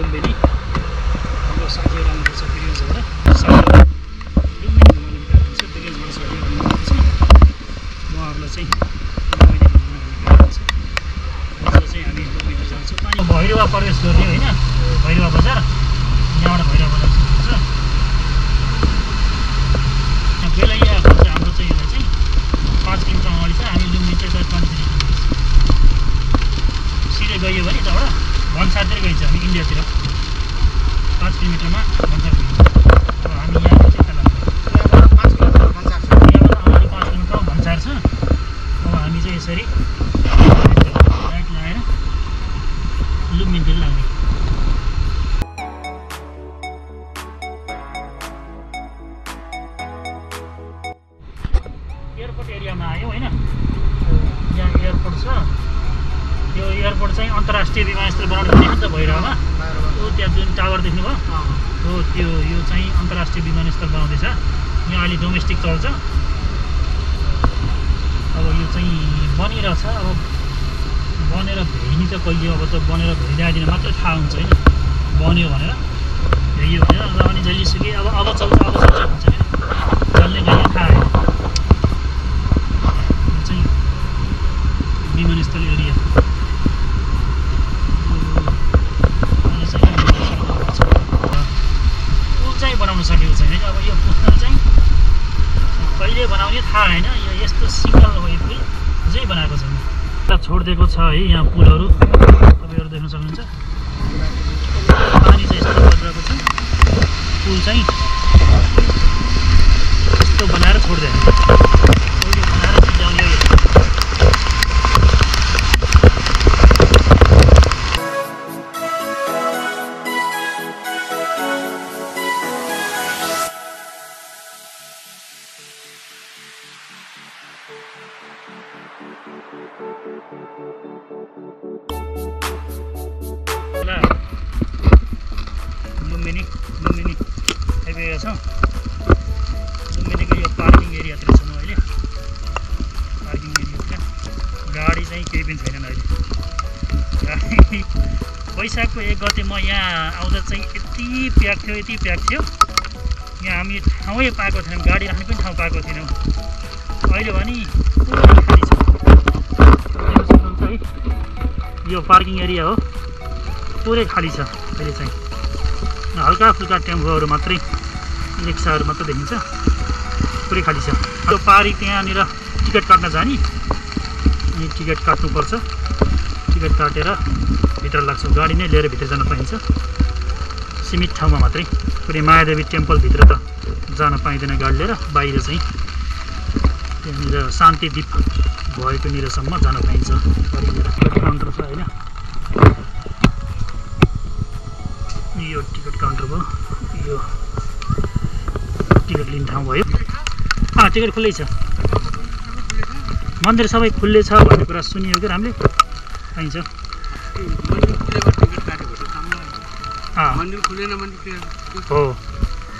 लुम्बिनी हाम्रो साथीहरू आउनुपर्छ बिर्गुन्जबाट साथीहरू लुम्बिनी घुमाउनु गइरहेको छ बिर्गुन्जबाट साथीहरू आउनुहुन्छ उहाँहरूलाई चाहिँ लुम्बिनी घुमाउनु गइरहेको छ आज चाहिँ हामी लुम्बिनी जान्छौँ पानी भैरवा प्रवेश गर्ने होइन भैरवा बजार यहाँबाट भैरवा बजार पुग्छ बेलैया भन्छ हाम्रो चाहिँ यसलाई चाहिँ 5 किलोमिटर अगाडि छ हामी लुम्बिनी चाहिँ 10-15 किलोमिटर सिधै गयो भने त्यहाँबाट भन्सारतिर गइन्छ हामी इन्डियातिर 5 किलोमिटरमा भन्सार पुग्छ अब हामी यहाँ चाहिँ तल यहाँबाट 5 किलोमिटर भन्सार छ यहाँबाट अगाडि 5 किलोमिटर भन्सार छ अब हामी चाहिँ यसरी राइट लगाएर लुम्बिनीतिर लाग्ने एयरपोर्ट एरियामा आयो होइन यहाँ एयरपोर्ट छ यो एयरपोर्ट चाहिँ अन्तर्राष्ट्रिय विमानस्थल बनाउने भने नि त भइरहेमा हो त्यहाँ जुन टावर देख्नुभयो हो त्यो यो चाहिँ अन्तर्राष्ट्रिय विमानस्थल बनाउँदैछ यहाँ अहिले डोमेस्टिक चल्छ अब यो चाहिँ बनिरहेछ अब बनेर भ्याइनी त कहिले अब त बनेर भ्याइदिन मात्रै थाहा हुन्छ होइन बन्यो भनेर भ्याइयो भनेर र अनि जहिलेसुकै अब चल्छ भन्छ क्या चल्ने कहिले थाहा आयो यो चाहिँ विमानस्थल एरिया बनाउन सकेको छैन अब यो पुल चाहिँ कहिले बनाउने थाहा होइन यो यस्तो सिङ्गल वे पुल अझै बनाएको छैन छोडिदिएको छ है यहाँ पुलहरू तपाईँहरू देख्न सक्नुहुन्छ पानी चाहिँ यस्तो परिरहेको छ पुल चाहिँ यस्तो बनाएर छोडिदिएको बनाएर चिच्याउने हो लुम्बिनी आइपुगेको छ लुम्बिनीको यो पार्किङ एरियातिर छौँ अहिले पार्किङ एरियातिर गाडी चाहिँ केही पनि छैनन् अहिले वैशाखको 1 गते म यहाँ आउँदा चाहिँ यति प्याक थियो यहाँ हामी ठाउँै पाएको थिएनौँ गाडी राख्ने पनि ठाउँ पाएको थिएनौँ अहिले भने पुरै खाली छ यो पार्किङ एरिया हो पुरै खाली छ अहिले चाहिँ हल्का फुल्का टेम्पोहरू मात्रै रिक्साहरू मात्रै देखिन्छ पुरै खाली छ यो पारी त्यहाँनिर टिकट काट्न जाने अनि टिकट काट्नुपर्छ टिकट काटेर भित्र लाग्छौँ गाडी नै लिएर भित्र जान पाइन्छ सीमित ठाउँमा मात्रै पुरै मायादेवी टेम्पलभित्र त जान पाइँदैन गाडी लिएर बाहिर चाहिँ त्यहाँनिर शान्तिदीप भएको निरसम्म जान पाइन्छ काउन्टर छ होइन यो टिकट काउन्टर भयो यो टिकट लिने ठाउँ भयो टिकट खुल्लै छ मन्दिर सबै खुल्लै छ भन्ने कुरा सुनियो कि हामीले पाइन्छ हो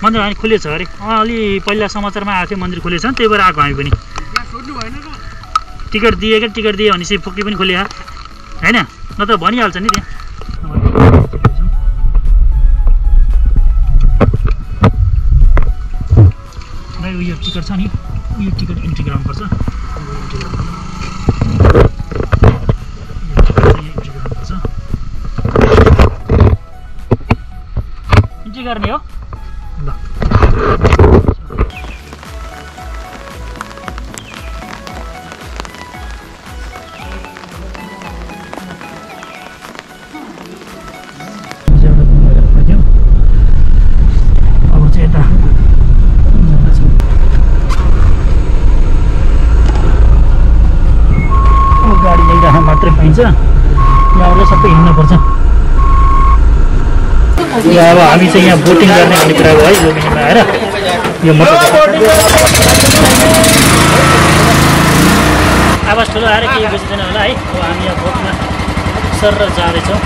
मन्दिर हामी खुलेछ अरे अलि पहिला समाचारमा आएको थियो मन्दिर खुलेछ त्यही भएर आएको हामी पनि टिकट दिए भनेपछि फुक्की पनि खुले होइन न त भनिहाल्छ नि त्यहाँ यो टिकट छ नि यो टिकट इन्ट्री गराउनुपर्छ इन्ट्री गर्ने हो ल मात्रै पाइन्छ यहाँबाट सबै हिँड्नुपर्छ अब हामी चाहिँ यहाँ बोटिङ गर्ने भन्ने कुरा भयो है लुम्बिनीमा आएर यो आवाज ठुलो आएर केही बुझ्दैन होला है अब हामी यहाँ बोटमा सर जाँदैछौँ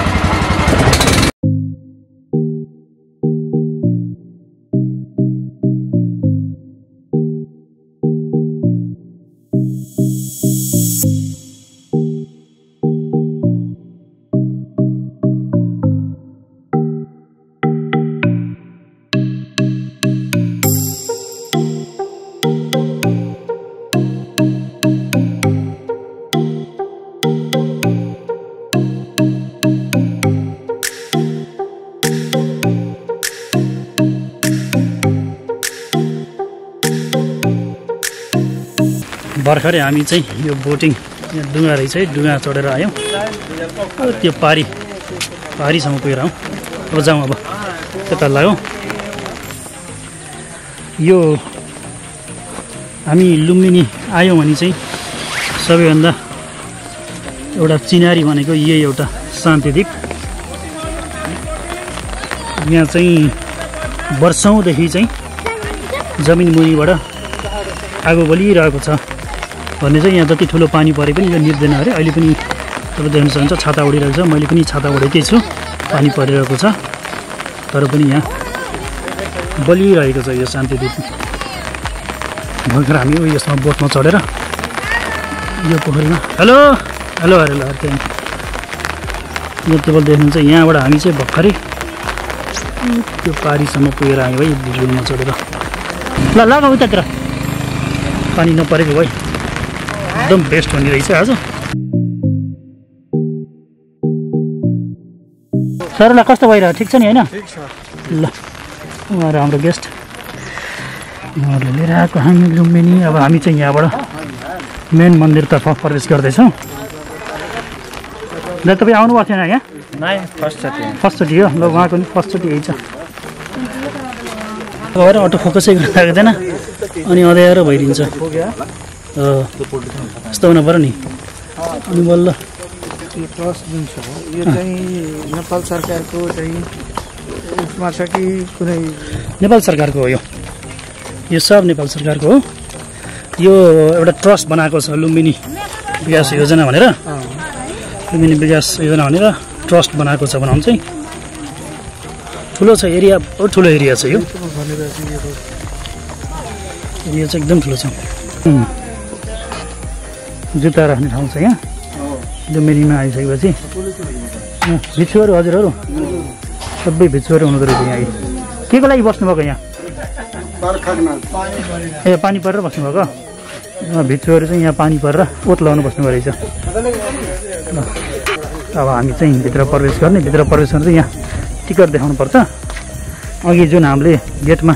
भर्खरै हामी चाहिँ यो बोटिङ यहाँ डुङ्गा रहेछ है, डुङ्गा चढेर आयौँ। त्यो पारीसम्म पुगेर आउँ। अब जाउँ, अब त्यता लाग्यौँ। यो हामी लुम्बिनी आयौँ भने चाहिँ सबैभन्दा एउटा चिनारी भनेको यही एउटा शान्तिद्वीप। यहाँ चाहिँ वर्षौँदेखि चाहिँ जमिन मुनिबाट आगो बलिरहेको छ भन्ने चाहिँ यहाँ जति ठुलो पानी परे पनि यो निप्दैन अरे। अहिले पनि तपाईँ देख्न सक्नुहुन्छ छाता उडिरहेको छ, मैले पनि छाता उडेकै छु, पानी परिरहेको छ, तर पनि यहाँ बलिरहेको छ यो शान्तिद्वीप। भर्खर हामी यसमा बोटमा चढेर यो पोखरीमा हेलो हेलो अरे ल त्यहाँ यो टेबल देख्नुहुन्छ। यहाँबाट हामी चाहिँ भर्खरै त्यो पारीसम्म पुगेर आयौँ है बुलबुलमा चढेर। ल लगा उतातिर पानी नपरेको भए एकदम बेस्ट हुने रहेछ आज। सरलाई कस्तो भइरहेको ठिक छ नि होइन? ल उहाँहरू हाम्रो गेस्ट, उहाँहरूले लिएर आएको हामी लुम्बिनी। अब हामी चाहिँ यहाँबाट मेन मन्दिरतर्फ प्रवेश गर्दैछौँ। ल तपाईँ आउनुभएको थिएन यहाँ? फर्स्टचोटि हो। ल उहाँको नि फर्स्टचोटि यही छ। भएर अटो फोकसै गरिरहेको थिएन अनि अँध्यारो भइदिन्छ। यस्तो हुनु पऱ्यो नि। अनि बल्ल यो ट्रस्ट जुन छ यो चाहिँ नेपाल सरकारको चाहिँ उसमा छ कि कुनै? नेपाल सरकारको हो यो सब नेपाल सरकारको हो। यो एउटा ट्रस्ट बनाएको छ लुम्बिनी विकास योजना भनेर। लुम्बिनी विकास योजना भनेर ट्रस्ट बनाएको छ भनौँ चाहिँ। ठुलो छ एरिया, बहुत ठुलो एरिया छ यो। एरिया चाहिँ एकदम ठुलो छ। जुत्ता राख्ने ठाउँ छ यहाँ लुम्बिनीमा आइसकेपछि। भिक्षुहरू हजुरहरू सबै भिक्षुहरू हुनुहुँदो रहेछ यहाँ। के को लागि बस्नुभएको यहाँ? ए पानी परेर बस्नुभएको? भिक्षुहरू चाहिँ यहाँ पानी परेर ओत लगाउनु बस्नुभएको रहेछ। अब हामी चाहिँ भित्र प्रवेश गर्ने। भित्र प्रवेश गर्न चाहिँ यहाँ टिकट देखाउनु पर्छ। अघि जुन हामीले गेटमा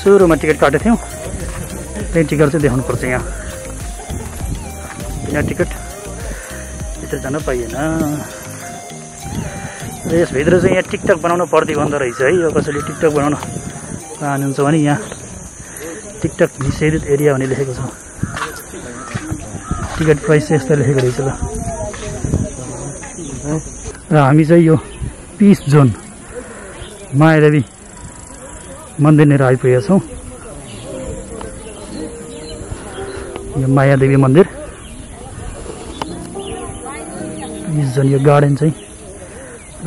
सुरुमा टिकट काटेको थियौँ त्यही टिकट चाहिँ देखाउनु पर्छ। यहाँ बिना टिकट भित्र जान पाइएन। र यसभित्र चाहिँ यहाँ टिकटक बनाउनु प्रतिबन्ध रहेछ है। यो कसैले टिकटक बनाउन चाहनुहुन्छ भने यहाँ टिकटक निषेधित एरिया भन्ने लेखेको छ। टिकट प्राइस चाहिँ यस्तो लेखेको रहेछ। ल र हामी चाहिँ यो पिस जोन मायादेवी मन्दिरनिर आइपुगेका छौँ। यो मायादेवी मन्दिर पिस जोन। यो गार्डन चाहिँ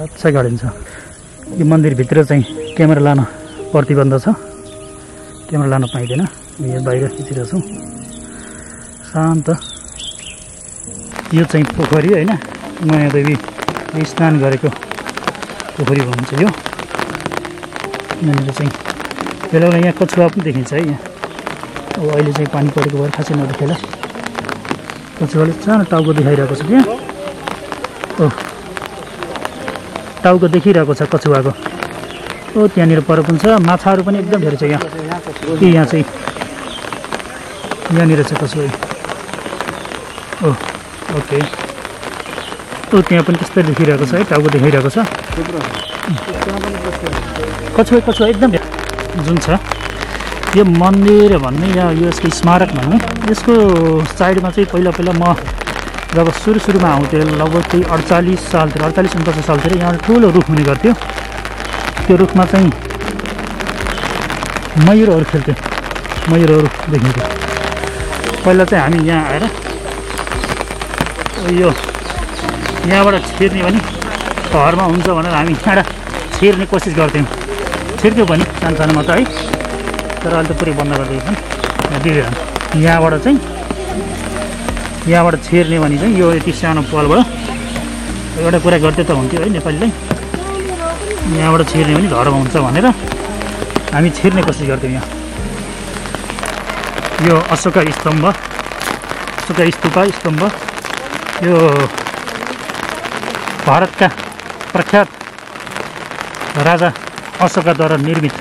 अच्छा गार्डन छ। यो मन्दिरभित्र चाहिँ क्यामेरा लान प्रतिबन्ध छ, क्यामेरा लान पाइँदैन। यहाँ बाहिर खिचिरहेको छौँ शान्त। यो चाहिँ पोखरी होइन, मायादेवी स्नान गरेको पोखरी भन्छ यो। यहाँनिर चाहिँ बेला बेला यहाँ कछुवा पनि देखिन्छ है यहाँ। अब अहिले चाहिँ पानी परेको भएर खासै नदेखेला। कछुवाले सानो टाउको देखाइरहेको छ त्यहाँ। टाउको देखिरहेको छ कछुवाको। त्यहाँनिर पर पनि छ। माछाहरू पनि एकदम धेरै छ यहाँ। यहाँ चाहिँ यहाँनिर छ कछुवा। ओके। त्यहाँ पनि त्यस्तै देखिरहेको छ है, टाउको देखाइरहेको छ। कछुवा एकदम जुन छ यो मन्दिर भन्ने या यो यसको स्मारक भनौँ। यसको साइडमा चाहिँ पहिला म जब सुरुमा आउँथेँ लगभग त्यही 48 सालतिर 48-49 सालतिर यहाँ ठुलो रुख हुने गर्थ्यो। त्यो रुखमा चाहिँ मयुरहरू खेल्थे, मयुरहरू देखिन्थ्यो। पहिला चाहिँ हामी यहाँ आएर यो यहाँबाट छिर्ने भने घरमा हुन्छ भनेर हामी यहाँबाट छिर्ने कोसिस गर्थ्यौँ। छिर्थ्यौँ पनि सानो सानोमा त है, तर अहिले त पुरै बन्द गरिदिएको दिँदैन। यहाँबाट छिर्ने भने चाहिँ यो यति सानो पलबाट एउटा कुरा गर्दै त हुन्थ्यो है नेपालीलाई। यहाँबाट छिर्ने भने धर्म हुन्छ भनेर हामी छिर्ने कोसिस गर्थ्यौँ। यहाँ यो अशोका स्तम्भ, अशोका स्तम्भ यो भारतका प्रख्यात राजा अशोकाद्वारा निर्मित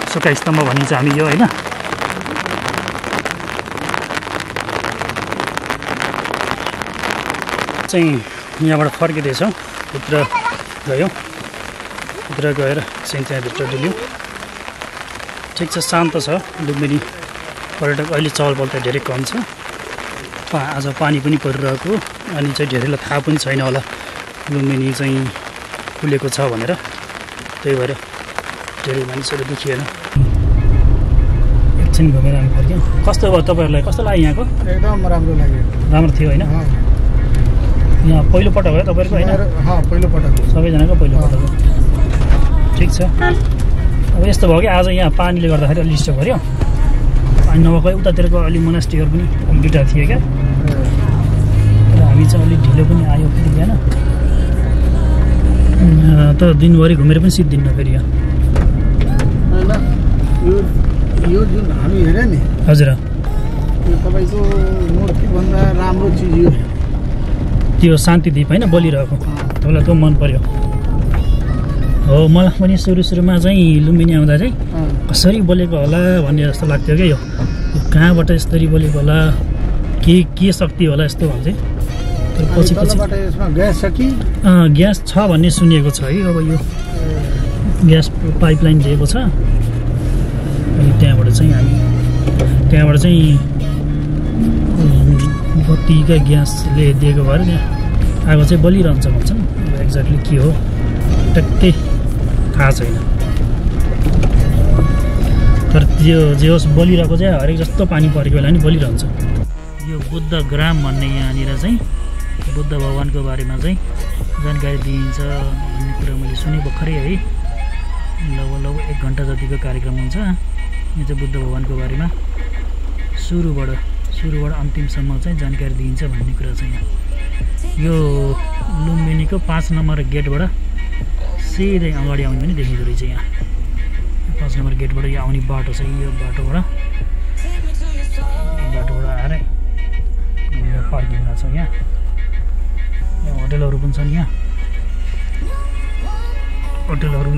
अशोका स्तम्भ भनिन्छ हामी यो होइन। चाहिँ यहाँबाट फर्किँदैछौँ भित्र गयौँ भित्र गएर चाहिँ त्यहाँभित्र डुल्यौँ ठिक छ शान्त छ लुम्बिनी पर्यटक अहिले चहल पहल त धेरै कम छ आज पानी पनि परिरहेको अनि चाहिँ धेरैलाई थाहा पनि छैन होला लुम्बिनी चाहिँ खुलेको छ भनेर त्यही भएर धेरै मानिसहरू देखिएन एकछिन घुमेर हामी फर्क्यौँ कस्तो भयो तपाईँहरूलाई कस्तो लाग्यो यहाँको एकदम राम्रो लाग्यो राम्रो थियो होइन यहाँ पहिलोपटक हो तपाईँहरूको होइन पहिलोपटक सबैजनाको पहिलोपटक हो ठिक छ अब यस्तो भयो कि आज यहाँ पानीले गर्दाखेरि अलि डिस्टर्ब गऱ्यो पानी नभएको उतातिरको अलि मोनास्ट्रीहरू पनि अलि दुइटा थिए क्या र हामी चाहिँ अलिक ढिलो पनि आयो फेरि बिहान तर दिनभरि घुमेर पनि सिद्धिन्न फेरि यहाँ यो जुन हामी हेऱ्यो नि हजुर यो तपाईँको मूर्तिभन्दा राम्रो चिज यो त्यो शान्तिदीप होइन बोलिरहेको तपाईँलाई त्यो मन पर्यो हो मलाई पनि सुरुमा चाहिँ लुम्बिनी आउँदा चाहिँ कसरी बोलेको होला भन्ने जस्तो लाग्थ्यो क्या यो कहाँबाट यसरी बोलेको होला के शक्ति होला यस्तो भन्छ तर पछि ग्यास छ भन्ने सुनिएको छ है अब यो ग्यास पाइपलाइन दिएको छ अनि त्यहाँबाट चाहिँ बत्तीका ग्यासले दिएको भएर त्यहाँ आगो चाहिँ बलिरहन्छ भन्छन् एक्ज्याक्टली के हो ट्याक्कै थाहा छैन तर त्यो जे होस् बलिरहेको चाहिँ हरेक जस्तो पानी परेको बेला नि बलिरहन्छ यो बुद्ध ग्राम भन्ने यहाँनिर चाहिँ बुद्ध भगवानको बारेमा चाहिँ जानकारी दिइन्छ भन्ने कुरा मैले सुने भर्खरै है लगभग 1 घन्टा जतिको कार्यक्रम हुन्छ यो चाहिँ बुद्ध भगवानको बारेमा सुरुबाट अन्तिमसम्म चाहिँ जानकारी दिइन्छ भन्ने कुरा चाहिँ यो लुम्बिनीको 5 नम्बर गेटबाट सिधै अगाडि आउने पनि देखिँदो रहेछ यहाँ 5 नम्बर गेटबाट यो आउने बाटो छ यो बाटोबाट आएर यहाँ पार्किङ छ यहाँ होटलहरू पनि छन् यहाँ होटलहरू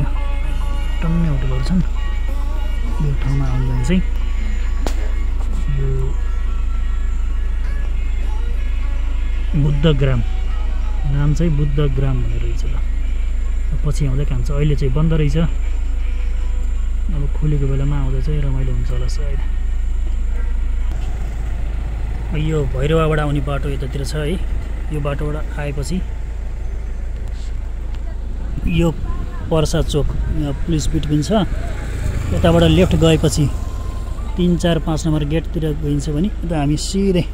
टन्नै होटलहरू छन् यो ठाउँमा आउँदा चाहिँ यो बुद्धग्राम नाम चाहिँ बुद्धग्राम भनेर रहेछ ल पछि आउँदै काम छ अहिले चाहिँ बन्द रहेछ अब खुलेको बेलामा आउँदा चाहिँ रमाइलो हुन्छ होला सायद यो भैरवाबाट आउने बाटो यतातिर छ है यो बाटोबाट आएपछि यो पर्सा चोक यहाँ पुलिस पिट पनि छ यताबाट लेफ्ट गएपछि 3, 4, 5 नम्बर गेटतिर गइन्छ भने यता हामी सिधै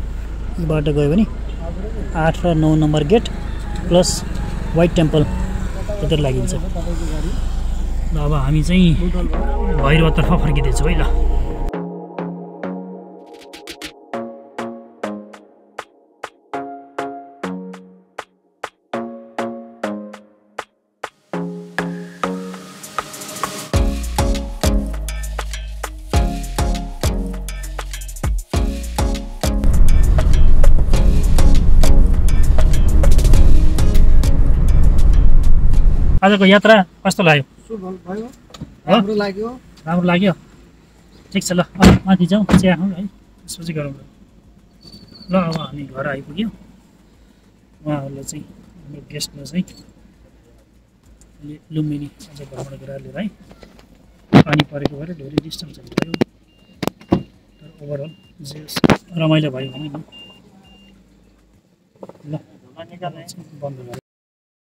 यो बाटो गयो भने 8 र 9 number gate plus white temple त्यतिर लागिन्छ ल अब हामी चाहिँ भैरवतर्फ फर्किँदैछौँ है ल आजको यात्रा कस्तो लाग्यो राम्रो लाग्यो ठिक छ ल माथि जाउँ चिया खाउँ है त्यसपछि गरौँ ल अब हामी घर आइपुग्यौँ उहाँहरूलाई चाहिँ हाम्रो गेस्टलाई चाहिँ लुम्बिनी अझ घरबाट गएर लिएर है पानी परेको भएर धेरै डिस्टर्ब भयो तर ओभरअल जे रमाइलो भयो भने नि ल बन्द गरौँ